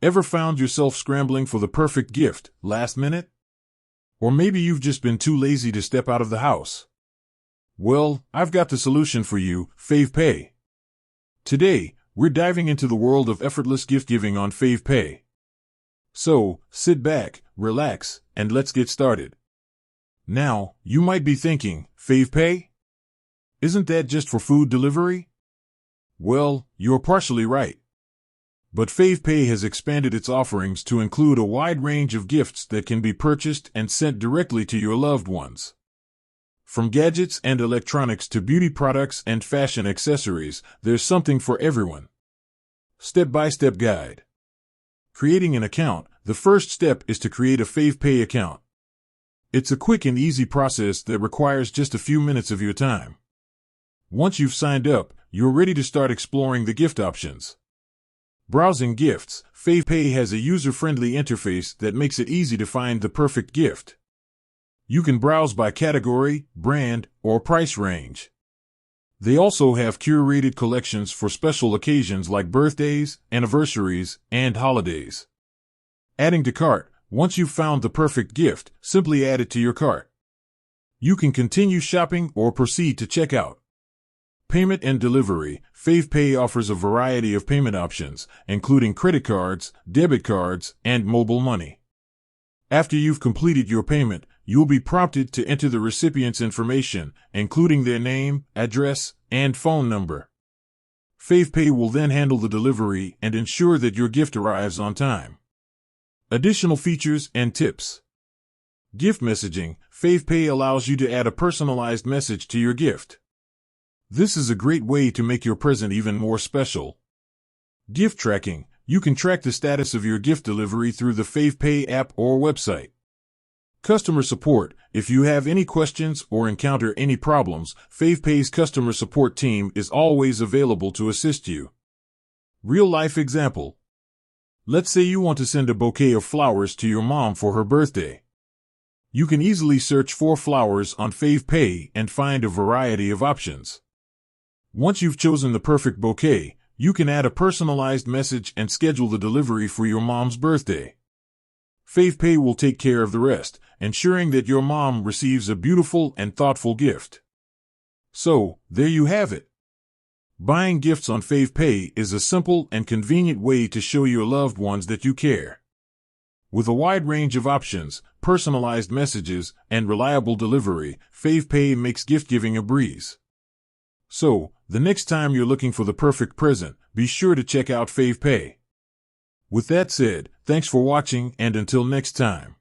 Ever found yourself scrambling for the perfect gift last minute? Or maybe you've just been too lazy to step out of the house. Well, I've got the solution for you, Favepay. Today, we're diving into the world of effortless gift giving on Favepay. So, sit back, relax, and let's get started. Now, you might be thinking, Favepay? Isn't that just for food delivery? Well, you're partially right. But Favepay has expanded its offerings to include a wide range of gifts that can be purchased and sent directly to your loved ones. From gadgets and electronics to beauty products and fashion accessories, there's something for everyone. Step-by-step guide. Creating an account. The first step is to create a Favepay account. It's a quick and easy process that requires just a few minutes of your time. Once you've signed up, you're ready to start exploring the gift options. Browsing gifts. Favepay has a user-friendly interface that makes it easy to find the perfect gift. You can browse by category, brand, or price range. They also have curated collections for special occasions like birthdays, anniversaries, and holidays. Adding to cart. Once you've found the perfect gift, simply add it to your cart. You can continue shopping or proceed to checkout. Payment and delivery. Favepay offers a variety of payment options, including credit cards, debit cards, and mobile money. After you've completed your payment, you'll be prompted to enter the recipient's information, including their name, address, and phone number. Favepay will then handle the delivery and ensure that your gift arrives on time. Additional features and tips. Gift messaging. Favepay allows you to add a personalized message to your gift. This is a great way to make your present even more special. Gift tracking. You can track the status of your gift delivery through the Favepay app or website. Customer support. If you have any questions or encounter any problems, Favepay's customer support team is always available to assist you. Real-life example. Let's say you want to send a bouquet of flowers to your mom for her birthday. You can easily search for flowers on Favepay and find a variety of options. Once you've chosen the perfect bouquet, you can add a personalized message and schedule the delivery for your mom's birthday. Favepay will take care of the rest, ensuring that your mom receives a beautiful and thoughtful gift. So, there you have it. Buying gifts on Favepay is a simple and convenient way to show your loved ones that you care. With a wide range of options, personalized messages, and reliable delivery, Favepay makes gift-giving a breeze. So, the next time you're looking for the perfect present, be sure to check out Favepay. With that said, thanks for watching and until next time.